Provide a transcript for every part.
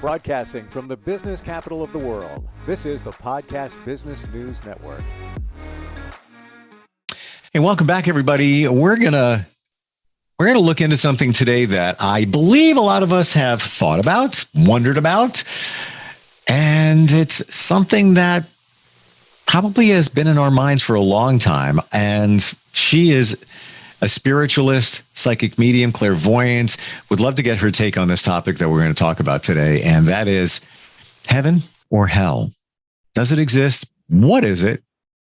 Broadcasting from the business capital of the world, this is the Podcast Business News Network. Hey, welcome back, everybody. We're gonna look into something today that I believe a lot of us have thought about, wondered about, and it's something that probably has been in our minds for a long time. And she is a spiritualist, psychic medium, clairvoyant. Would love to get her take on this topic that we're going to talk about today, and that is heaven or hell. Does it exist? What is it?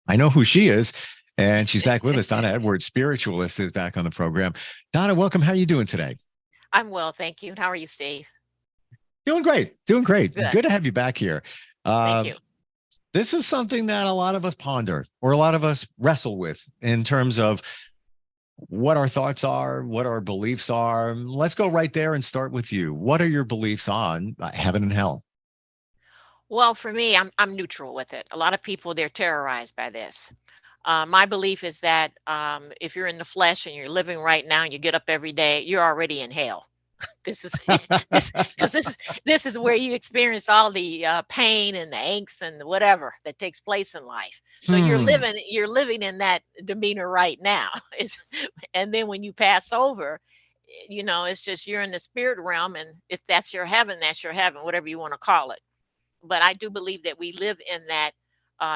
I know who she is, and she's back with us. Donna Edwards, spiritualist, is back on the program. Donna, welcome. How are you doing today? I'm well, thank you. How are you, Steve? Doing great. Doing great. Good. Good to have you back here. Thank you. This is something that a lot of us ponder, or a lot of us wrestle with, in terms of what our thoughts are, what our beliefs are. Let's go right there and start with you. What are your beliefs on heaven and hell? Well, for me, I'm neutral with it. A lot of people, they're terrorized by this. My belief is that if you're in the flesh and you're living right now and you get up every day, you're already in hell. This is this is where you experience all the pain and the angst and the whatever that takes place in life. So you're living in that demeanor right now. And then when you pass over, it's just you're in the spirit realm, and if that's your heaven, whatever you want to call it. But I do believe that we live in that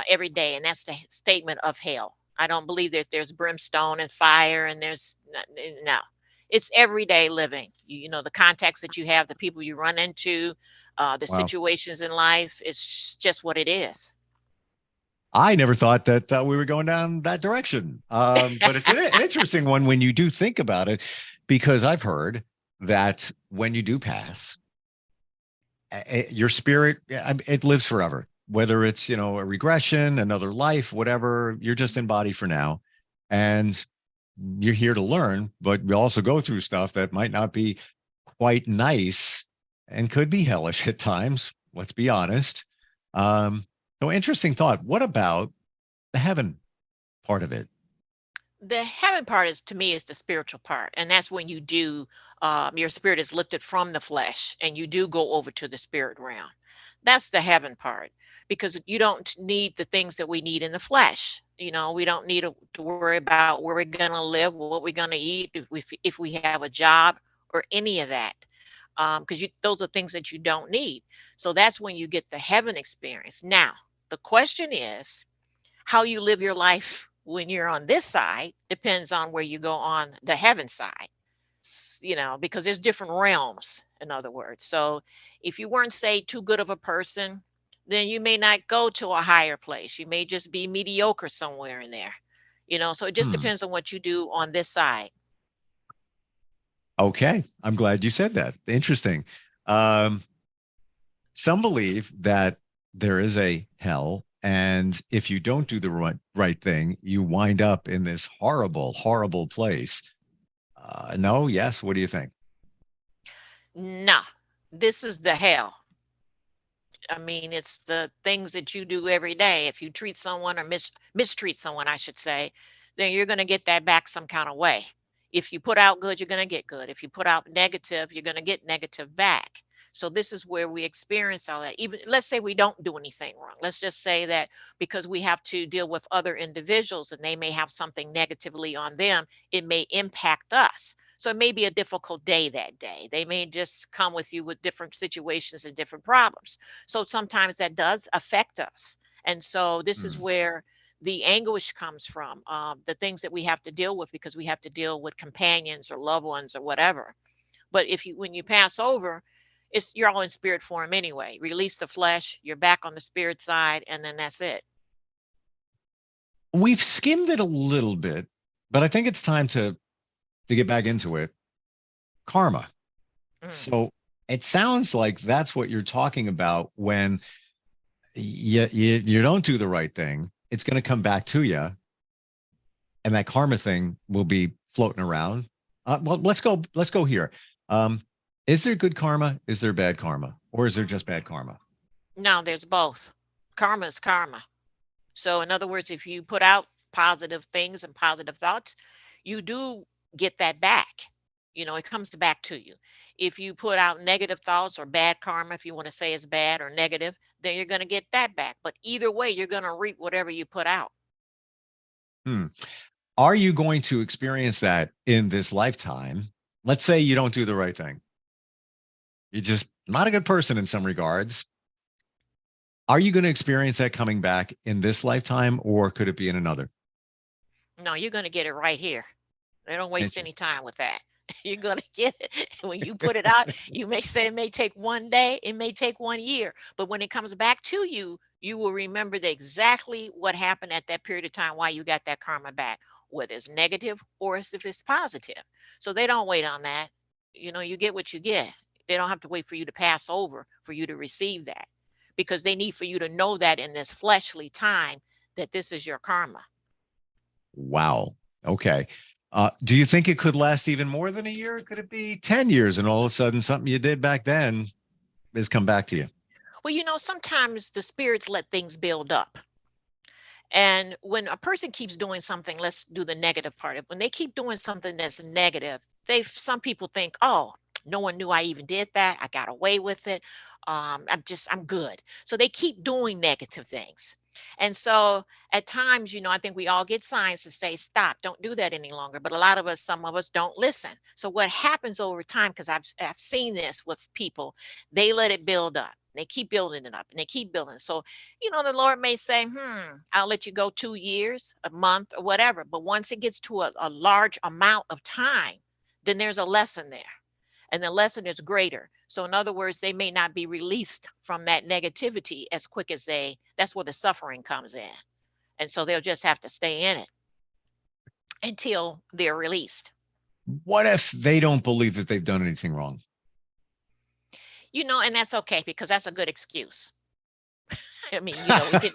every day, and that's the statement of hell. I don't believe that there's brimstone and fire, and there's no. It's everyday living. The contacts that you have, the people you run into, the Wow. situations in life. It's just what it is. I never thought that we were going down that direction. But it's an interesting one when you do think about it, because I've heard that when you do pass, your spirit, it lives forever. Whether it's, a regression, another life, whatever, you're just in body for now. And you're here to learn, but we also go through stuff that might not be quite nice and could be hellish at times. Let's be honest. So interesting thought. What about the heaven part of it? The heaven part is, to me, is the spiritual part, and that's when you do your spirit is lifted from the flesh and you do go over to the spirit realm. That's the heaven part, because you don't need the things that we need in the flesh. We don't need to worry about where we're going to live, what we're going to eat, if we have a job or any of that, because those are things that you don't need. So that's when you get the heaven experience. Now the question is, how you live your life when you're on this side depends on where you go on the heaven side, because there's different realms, in other words. So if you weren't, say, too good of a person, then you may not go to a higher place. You may just be mediocre somewhere in there, so it just depends on what you do on this side. Okay. I'm glad you said that. Interesting. Some believe that there is a hell, and if you don't do the right thing, you wind up in this horrible, horrible place. No, yes. What do you think? No, this is the hell. I mean, it's the things that you do every day. If you treat someone, or mistreat someone, I should say, then you're going to get that back some kind of way. If you put out good, you're going to get good. If you put out negative, you're going to get negative back. So this is where we experience all that. Even, let's say we don't do anything wrong. Let's just say that because we have to deal with other individuals and they may have something negatively on them, it may impact us. So it may be a difficult day that day. They may just come with you with different situations and different problems. So sometimes that does affect us. And so this is where the anguish comes from, the things that we have to deal with, because we have to deal with companions or loved ones or whatever. But when you pass over, you're all in spirit form anyway. Release the flesh, you're back on the spirit side, and then that's it. We've skimmed it a little bit, but I think it's time to get back into it. Karma. So it sounds like that's what you're talking about. When you don't do the right thing, it's going to come back to you, and that karma thing will be floating around. Well, let's go here. Is there good karma? Is there bad karma? Or is there just bad karma? No, there's both. Karma is karma. So in other words, if you put out positive things and positive thoughts, you do get that back. It comes back to you. If you put out negative thoughts or bad karma, if you want to say it's bad or negative, then you're going to get that back. But either way, you're going to reap whatever you put out. Hmm. Are you going to experience that in this lifetime? Let's say you don't do the right thing. You're just not a good person in some regards. Are you going to experience that coming back in this lifetime, or could it be in another? No, you're going to get it right here. They don't waste any Interesting. time with that. You're going to get it. When you put it out, you may say it may take one day, it may take 1 year, but when it comes back to you, you will remember exactly what happened at that period of time, why you got that karma back, whether it's negative or if it's positive. So they don't wait on that. You get what you get. They don't have to wait for you to pass over for you to receive that, because they need for you to know that in this fleshly time that this is your karma. Wow. Okay. Do you think it could last even more than a year? Could it be 10 years and all of a sudden something you did back then has come back to you? Well, sometimes the spirits let things build up. And when a person keeps doing something, let's do the negative part. When they keep doing something that's negative, some people think, oh, no one knew I even did that. I got away with it. I'm good. So they keep doing negative things. And so at times, I think we all get signs to say, stop, don't do that any longer. But a lot of us, some of us don't listen. So what happens over time, because I've seen this with people, they let it build up. They keep building it up and they keep building. So the Lord may say, I'll let you go 2 years, a month, or whatever. But once it gets to a large amount of time, then there's a lesson there. And the lesson is greater. So, in other words, they may not be released from that negativity as quick as that's where the suffering comes in. And so they'll just have to stay in it until they're released. What if they don't believe that they've done anything wrong? And that's okay, because that's a good excuse. I mean, we can,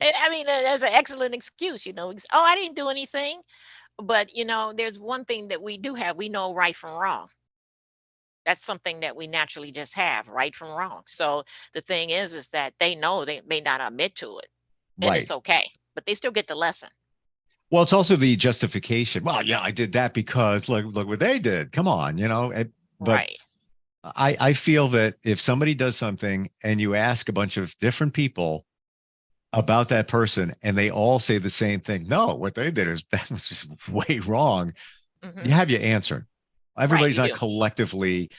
I mean, that's an excellent excuse, oh, I didn't do anything. But, there's one thing that we do have. We know right from wrong. That's something that we naturally just have, right from wrong. So the thing is that they know, they may not admit to it, and it's Right. okay, but they still get the lesson. Well, it's also the justification. Well, yeah, I did that because look what they did. Come on, but Right. I feel that if somebody does something and you ask a bunch of different people about that person and they all say the same thing, no, what they did is that was just way wrong. You Hmm. have your answer. Right. Everybody's You not do. collectively,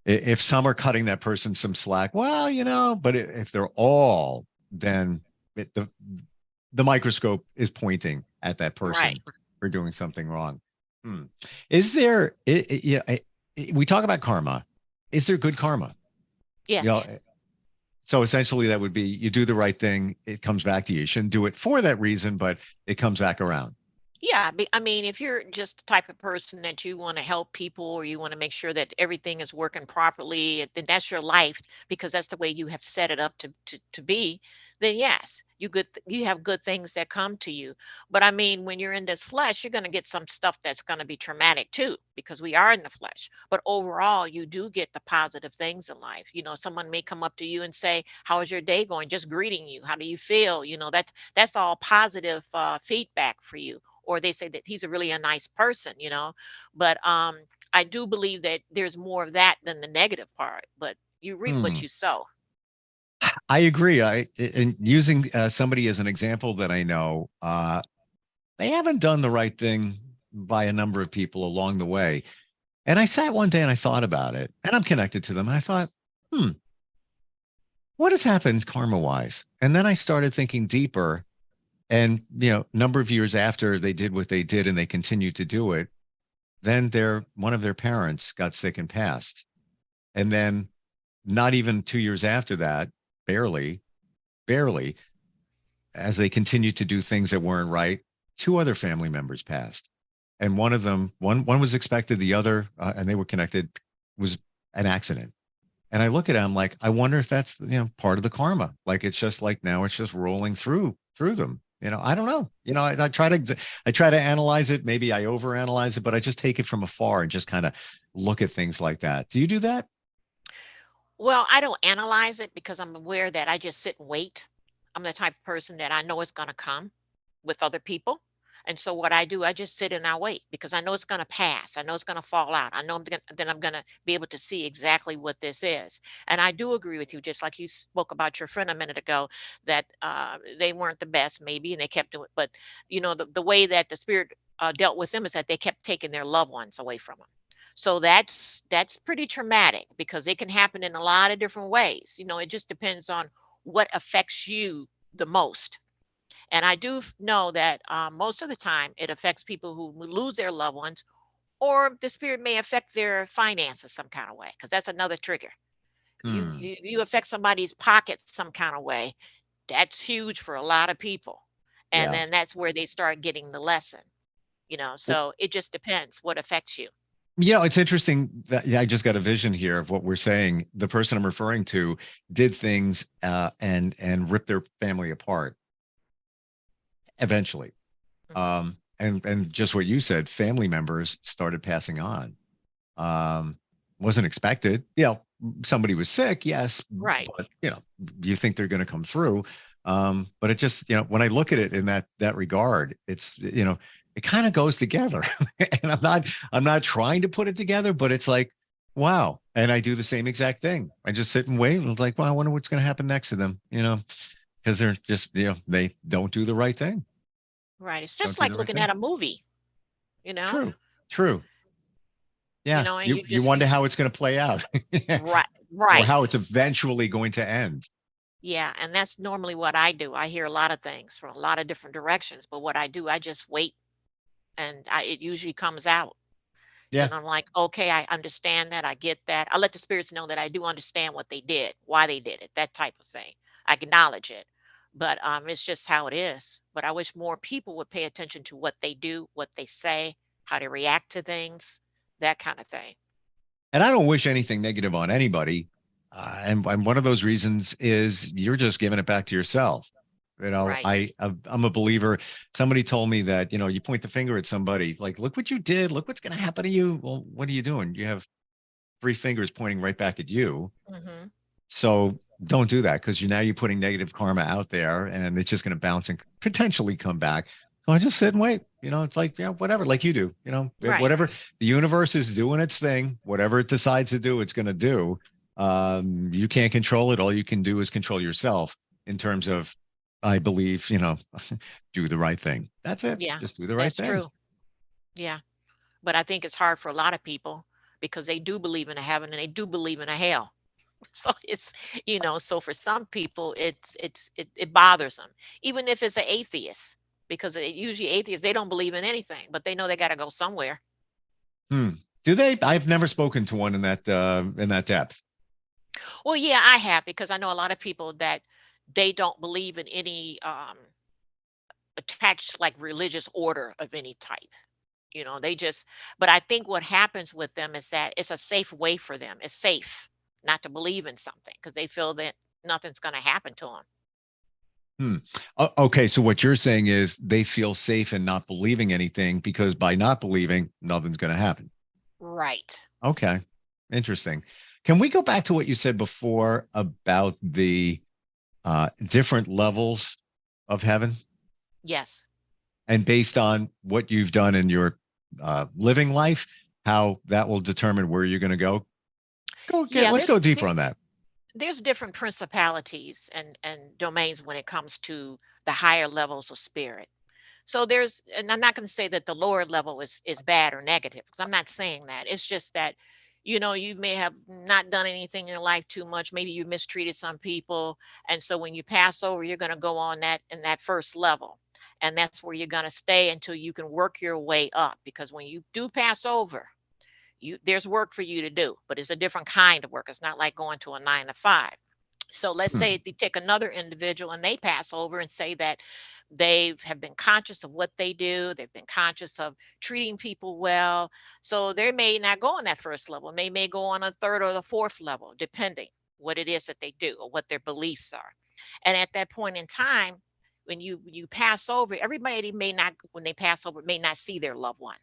if some are cutting that person some slack, well, but if they're all, then the microscope is pointing at that Right. person for doing something wrong. Hmm. Is there, we talk about karma. Is there good karma? You Yes. know, so essentially that would be you do the right thing, it comes back to you. You shouldn't do it for that reason, but it comes back around. Yeah, I mean, if you're just the type of person that you want to help people, or you want to make sure that everything is working properly, then that's your life, because that's the way you have set it up to be. Then yes, you have good things that come to you. But I mean, when you're in this flesh, you're going to get some stuff that's going to be traumatic too, because we are in the flesh. But overall, you do get the positive things in life. Someone may come up to you and say, "How is your day going?" Just greeting you. How do you feel? That's all positive feedback for you. Or they say that he's a nice person. But I do believe that there's more of that than the negative part. But you reap what Hmm. you sow. I agree. And using somebody as an example that I know, they haven't done the right thing by a number of people along the way. And I sat one day and I thought about it, and I'm connected to them. And I thought, what has happened karma wise? And then I started thinking deeper. And, number of years after they did what they did and they continued to do it, then one of their parents got sick and passed. And then not even 2 years after that, barely, as they continued to do things that weren't right, two other family members passed. And one of them, one was expected, the other, and they were connected, was an accident. And I look at it, I'm like, I wonder if that's part of the karma. Like it's just like now it's just rolling through them. I don't know. I try to analyze it. Maybe I overanalyze it, but I just take it from afar and just kind of look at things like that. Do you do that? Well, I don't analyze it, because I'm aware that I just sit and wait. I'm the type of person that I know it's going to come with other people. And so what I do, I just sit and I wait because I know it's going to pass. I know it's going to fall out. I know then I'm going to be able to see exactly what this is. And I do agree with you, just like you spoke about your friend a minute ago, that they weren't the best, maybe, and they kept doing it. But, the way that the spirit dealt with them is that they kept taking their loved ones away from them. So that's pretty traumatic because it can happen in a lot of different ways. It just depends on what affects you the most. And I do know that most of the time it affects people who lose their loved ones, or the spirit may affect their finances some kind of way, because that's another trigger. Hmm. You affect somebody's pockets some kind of way. That's huge for a lot of people. And Yeah. then that's where they start getting the lesson. So it just depends what affects you. It's interesting that yeah, I just got a vision here of what we're saying. The person I'm referring to did things and ripped their family apart eventually. Hmm. And just what you said, family members started passing on. Um, wasn't expected. Somebody was sick, yes, Right. but you think they're going to come through. But it just, when I look at it in that regard, it's, it kind of goes together. And I'm not trying to put it together, but it's like, wow. And I do the same exact thing. I just sit and wait. And it's like, well, I wonder what's going to happen next to them, because they're just, they don't do the right thing. Right. It's Don't just do like the right looking thing. at a movie, you know, True. True. Yeah. and You you you just wonder you how it's going to play out. right, Or how right. it's eventually going to end. Yeah, and that's normally what I do. I hear a lot of things from a lot of different directions, but what I do, I just wait, and it usually comes out. Yeah. And I'm like, okay, I understand that. I get that. I let the spirits know that I do understand what they did, why they did it, that type of thing. I acknowledge it. But it's just how it is. But I wish more people would pay attention to what they do, what they say, how they react to things, that kind of thing. And I don't wish anything negative on anybody. And one of those reasons is you're just giving it back to yourself. Right. I'm a believer. Somebody told me that, you point the finger at somebody, like, look what you did, look what's going to happen to you. Well, what are you doing? You have three fingers pointing right back at you. Hmm. So don't do that because you're putting negative karma out there and it's just going to bounce and potentially come back. So I just sit and wait. It's like, whatever, like you do, Right. whatever the universe is doing its thing, whatever it decides to do, it's going to do. You can't control it. All you can do is control yourself in terms of, I believe, do the right thing. That's it. Yeah, Just do the right that's thing. true. Yeah. But I think it's hard for a lot of people because they do believe in a heaven and they do believe in a hell. So so for some people it bothers them, even if it's an atheist, because usually atheists, they don't believe in anything, but they know they got to go somewhere. Hmm. Do they? I've never spoken to one in that depth. Well, yeah, I have, because I know a lot of people that they don't believe in any attached like religious order of any type. They just, but I think what happens with them is that it's a safe way for them. It's safe not to believe in something because they feel that nothing's going to happen to them. Hmm. Okay, so what you're saying is they feel safe in not believing anything because by not believing, nothing's going to happen. Right. Okay, interesting. Can we go back to what you said before about the different levels of heaven, Yes. and based on what you've done in your living life, how that will determine where you're going to go? Yeah, Let's there's go deeper on there's that. there's different principalities and domains when it comes to the higher levels of spirit. So and I'm not going to say that the lower level is bad or negative, because I'm not saying that. It's just that you may have not done anything in your life too much. Maybe you mistreated some people, and so when you pass over, you're going to go on that in that first level, and that's where you're going to stay until you can work your way up. Because when you do pass over, there's work for you to do, but it's a different kind of work. It's not like going to a 9 to 5. So let's Hmm. say they take another individual and they pass over and say that they have been conscious of what they do, they've been conscious of treating people well. So they may not go on that first level. They may go on a third or the fourth level, depending what it is that they do or what their beliefs are. And at that point in time, when you pass over, everybody may not, when they pass over, may not see their loved one,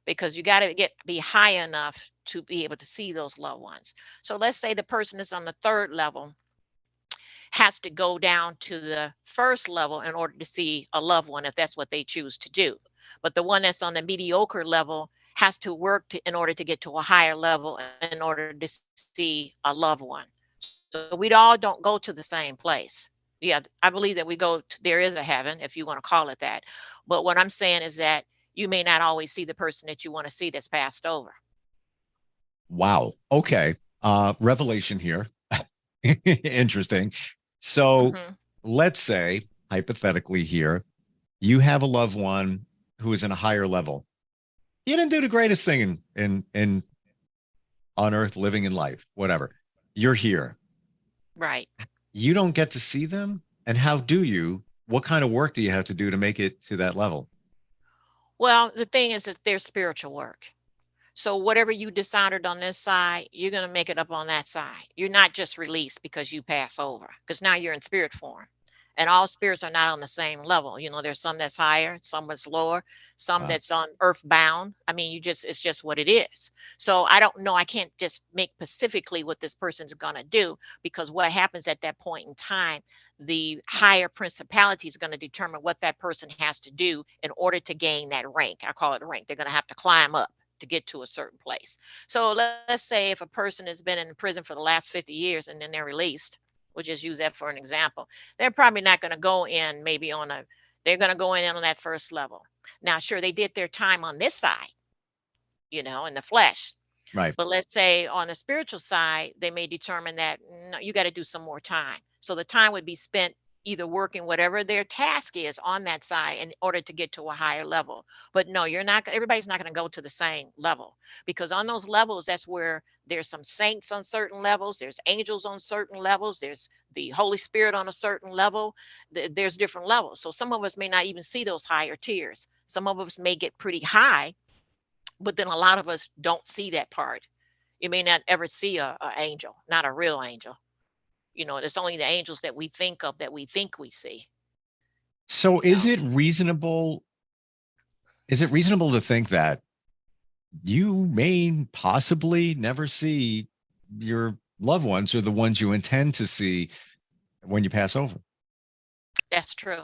because you got to be high enough to be able to see those loved ones. So let's say the person is on the third level has to go down to the first level in order to see a loved one if that's what they choose to do. But the one that's on the mediocre level has to work in order to get to a higher level in order to see a loved one. So we all don't go to the same place. Yeah, I believe that there is a heaven, if you want to call it that. But what I'm saying is that you may not always see the person that you want to see that's passed over. Wow. Okay. Revelation here. Interesting. So Hmm. let's say, hypothetically here, you have a loved one who is in a higher level. You didn't do the greatest thing in on earth, living in life, whatever. You're here. Right. You don't get to see them. And how do you? What kind of work do you have to do to make it to that level? Well, the thing is that there's spiritual work. So whatever you decided on this side, you're going to make it up on that side. You're not just released because you pass over, because now you're in spirit form. And all spirits are not on the same level. There's some that's higher, some that's lower, some Wow. that's on earth bound. I mean, it's just what it is. So I don't know. I can't just make specifically what this person's going to do, because what happens at that point in time, the higher principality is going to determine what that person has to do in order to gain that rank. I call it a rank. They're going to have to climb up to get to a certain place. So let's say if a person has been in prison for the last 50 years and then they're released, we'll just use that for an example. They're probably not going to go in maybe they're going to go in on that first level. Now, sure, they did their time on this side, in the flesh. Right. But let's say on the spiritual side, they may determine that no, you got to do some more time. So the time would be spent either working whatever their task is on that side in order to get to a higher level. But no, everybody's not going to go to the same level, because on those levels, that's where there's some saints on certain levels, there's angels on certain levels, there's the Holy Spirit on a certain level. There's different levels. So some of us may not even see those higher tiers. Some of us may get pretty high, but then a lot of us don't see that part. You may not ever see a angel, not a real angel. It's only the angels that we think of, that we think we see. So You know, is it reasonable to think that you may possibly never see your loved ones or the ones you intend to see when you pass over? that's true.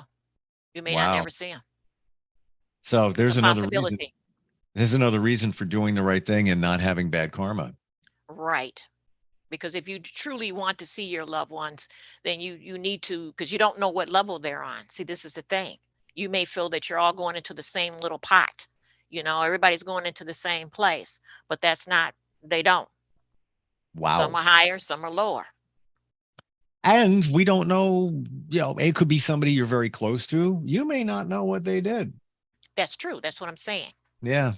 You may not Wow. never see them. So It's a possibility. there's another reason for doing the right thing and not having bad karma. Right. Because if you truly want to see your loved ones, then you need to, because you don't know what level they're on. See, this is the thing. You may feel that you're all going into the same little pot. Everybody's going into the same place, but that's not, they don't. Some Wow. are higher, some are lower. And we don't know, it could be somebody you're very close to. You may not know what they did. That's true. That's what I'm saying. Yeah.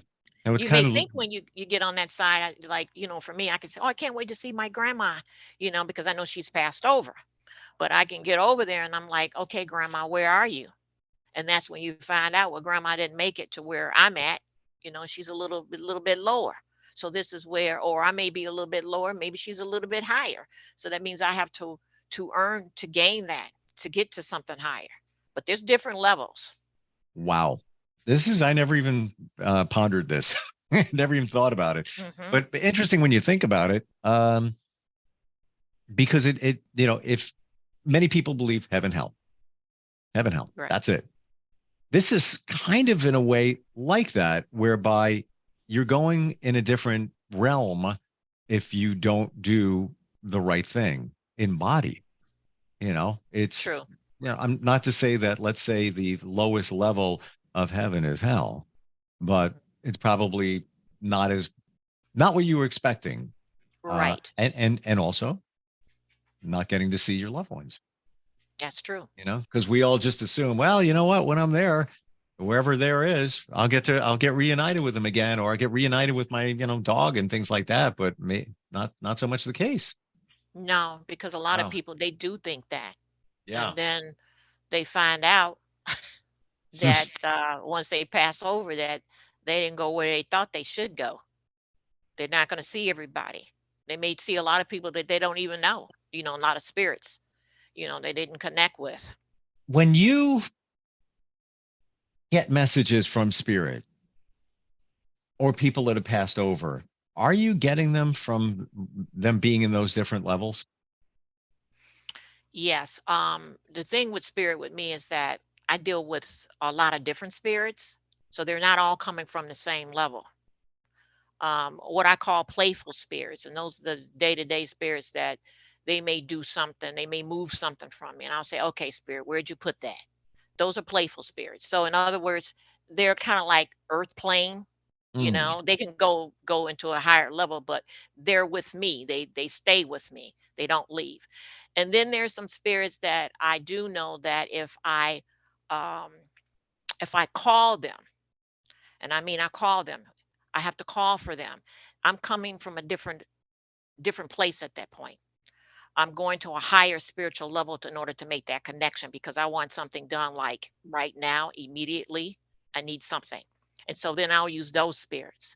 And it's You may kind of think when you get on that side, like, for me, I can say, oh, I can't wait to see my grandma, because I know she's passed over. But I can get over there and I'm like, okay, grandma, where are you? And that's when you find out, well, grandma didn't make it to where I'm at. She's a little bit lower. So this is where, or I may be a little bit lower, maybe she's a little bit higher. So that means I have to earn to gain that, to get to something higher. But there's different levels. wow. I never even pondered this. Never even thought about it. Hmm. But interesting when you think about it, because if many people believe heaven, hell, Right. that's it. This is kind of in a way like that, whereby you're going in a different realm if you don't do the right thing in body. It's, True. I'm not to say that, let's say the lowest level of heaven is hell, but Mhm. it's probably not not what you were expecting. Right. And also not getting to see your loved ones, That's true. because we all just assume, well, you know what, when I'm there, wherever there is, I'll get reunited with them again, or I get reunited with my, dog and things like that. But not so much the case. No, because a lot of Wow. people, they do think that. Yeah. And then they find out that once they pass over, that they didn't go where they thought they should go. They're not going to see everybody. They may see a lot of people that they don't even know, a lot of spirits, they didn't connect with. When you get messages from spirit or people that have passed over, are you getting them from them being in those different levels? Yes. The thing with spirit with me is that I deal with a lot of different spirits, so they're not all coming from the same level. What I call playful spirits, and those are the day-to-day spirits that they may do something, they may move something from me, and I'll say, "Okay, spirit, where'd you put that?" Those are playful spirits. So in other words, they're kind of like earth plane. Mm. They can go into a higher level, but they're with me. They stay with me. They don't leave. And then there's some spirits that I do know that um if I call them, and I mean I call them, I have to call for them. I'm coming from a different place at that point. I'm going to a higher spiritual level in order to make that connection because I want something done like right now, immediately. I need something. And so then I'll use those spirits.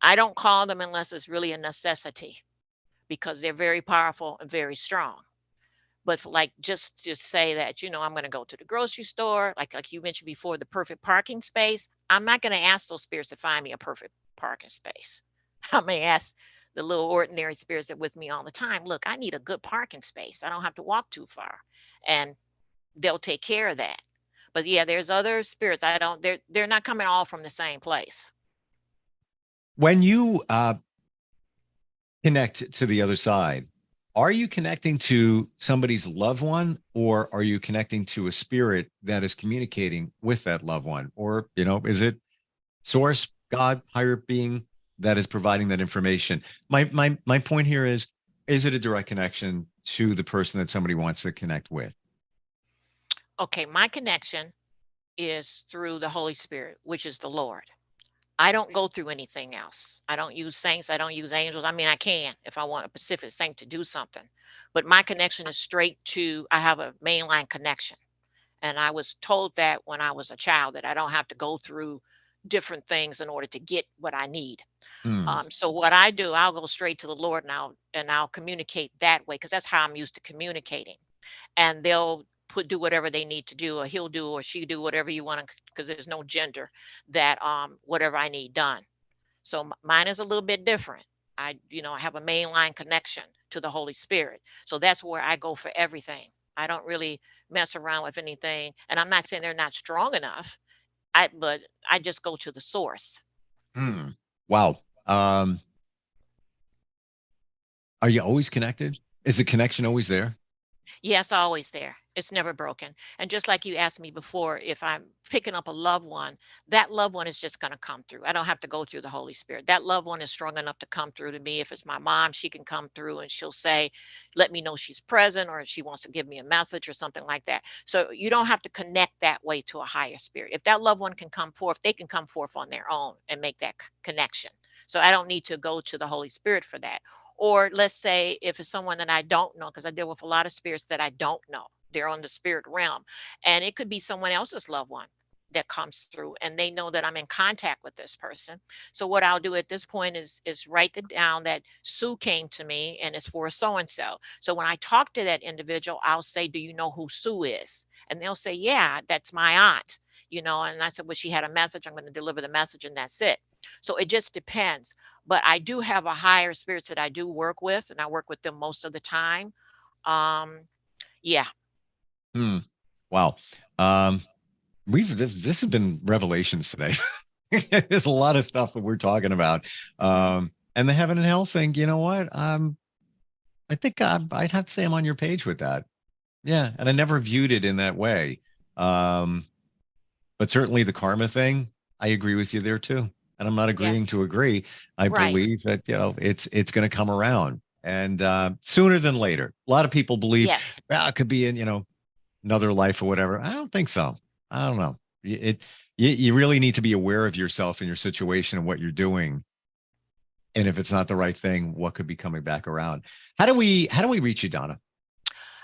I don't call them unless it's really a necessity because they're very powerful and very strong. But for like just to say that, I'm going to go to the grocery store, like you mentioned before, the perfect parking space. I'm not going to ask those spirits to find me a perfect parking space. I may ask the little ordinary spirits that are with me all the time, look, I need a good parking space. I don't have to walk too far. And they'll take care of that. But yeah, there's other spirits. I don't they're not coming all from the same place. When you connect to the other side, are you connecting to somebody's loved one, or are you connecting to a spirit that is communicating with that loved one? Or, is it source, God, higher being that is providing that information? My point here is it a direct connection to the person that somebody wants to connect with? Okay, my connection is through the Holy Spirit, which is the Lord. I don't go through anything else. I don't use saints. I don't use angels. I mean, I can if I want a specific saint to do something, but my connection is straight to, I have a mainline connection. And I was told that when I was a child that I don't have to go through different things in order to get what I need. Hmm. So what I do, I'll go straight to the Lord, and I'll communicate that way because that's how I'm used to communicating. And they'll do whatever they need to do, or he'll do, or she do whatever you want to, because there's no gender, that whatever I need done. So mine is a little bit different. I have a mainline connection to the Holy Spirit. So that's where I go for everything. I don't really mess around with anything. And I'm not saying they're not strong enough. But I just go to the source. Hmm. Wow. Um, are you always connected? Is the connection always there? Yes, always there. It's never broken. And just like you asked me before, if I'm picking up a loved one, that loved one is just going to come through. I don't have to go through the Holy Spirit. That loved one is strong enough to come through to me. If it's my mom, she can come through and she'll say, let me know she's present, or if she wants to give me a message or something like that. So you don't have to connect that way to a higher spirit. If that loved one can come forth, they can come forth on their own and make that connection. So I don't need to go to the Holy Spirit for that. Or let's say if it's someone that I don't know, because I deal with a lot of spirits that I don't know. They're on the spirit realm. And it could be someone else's loved one that comes through, and they know that I'm in contact with this person. So what I'll do at this point is write it down that Sue came to me and it's for so and so. So when I talk to that individual, I'll say, do you know who Sue is? And they'll say, yeah, that's my aunt. And I said, well, she had a message. I'm going to deliver the message, and that's it. So it just depends. But I do have a higher spirits that I do work with, and I work with them most of the time. Um, yeah, Hmm. Wow. Um, this has been revelations today. There's a lot of stuff that we're talking about. And the heaven and hell thing, you know what? I think I'd have to say I'm on your page with that. Yeah. And I never viewed it in that way. Um, but certainly the karma thing, I agree with you there too. And I'm not yeah, agreeing to agree. I right. believe that, it's going to come around, and sooner than later. A lot of people believe, Yes, well, it could be in, another life or whatever. I don't think so. I don't know. You really need to be aware of yourself and your situation and what you're doing. And if it's not the right thing, what could be coming back around? How do we reach you, Donna?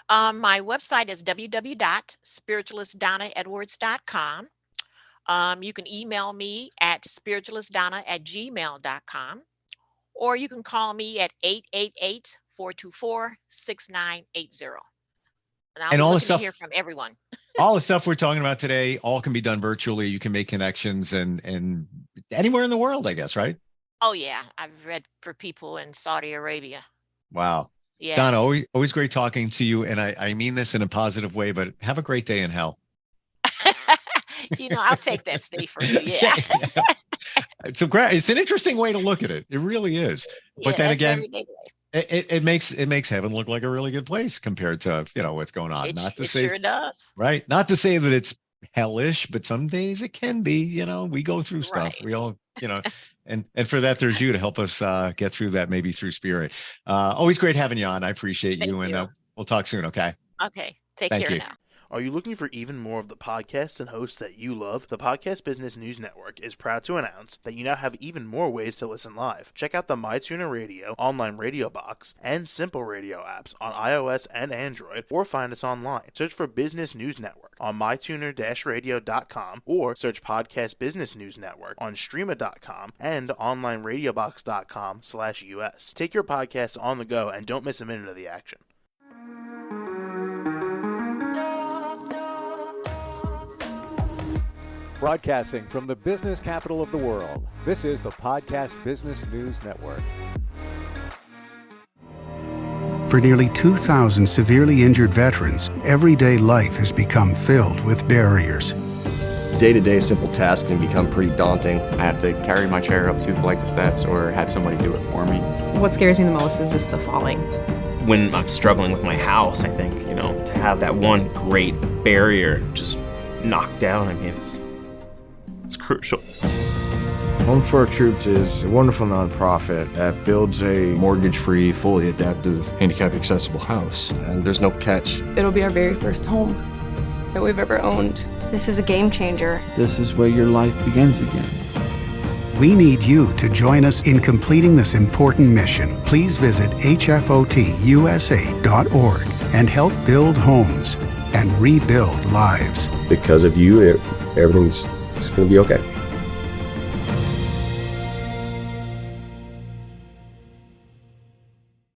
my website is www.spiritualistdonnaedwards.com. You can email me at spiritualistdonna@gmail.com, or you can call me at 888-424-6980. And I'll And be looking to hear from everyone. all the stuff we're talking about today, all can be done virtually. You can make connections and anywhere in the world, I guess, right? Oh, yeah. I've read for people in Saudi Arabia. Wow. Yeah. Donna, always great talking to you. And I mean this in a positive way, but have a great day in hell. I'll take that stay for you. Yeah. Yeah. It's an interesting way to look at it. It really is. But then that's again, everyday life. it makes heaven look like a really good place compared to, what's going on. It sure does. Right. Not to say that it's hellish, but some days it can be. We go through stuff. Right. We all, and for that, there's you to help us get through that, maybe through spirit. Always great having you on. I appreciate you. Thank And you. we'll talk soon. Okay. Okay. Take Thank care you. now. Are you looking for even more of the podcasts and hosts that you love? The Podcast Business News Network is proud to announce that you now have even more ways to listen live. Check out the MyTuner Radio, online radio box, and Simple Radio apps on iOS and Android, or find us online. Search for Business News Network on mytuner-radio.com, or search Podcast Business News Network on streama.com and onlineradiobox.com/US. Take your podcast on the go and don't miss a minute of the action. Broadcasting from the business capital of the world, this is the Podcast Business News Network. For nearly 2,000 severely injured veterans, everyday life has become filled with barriers. Day-to-day simple tasks can become pretty daunting. I have to carry my chair up 2 flights of steps or have somebody do it for me. What scares me the most is just the falling. When I'm struggling with my house, I think, to have that one great barrier just knocked down, it's crucial. Home for Our Troops is a wonderful nonprofit that builds a Mortgage-free, fully adaptive, handicap-accessible house. And there's no catch. It'll be our very first home that we've ever owned. This is a game changer. This is where your life begins again. We need you to join us in completing this important mission. Please visit hfotusa.org and help build homes and rebuild lives. Because of you, everything's going to be okay.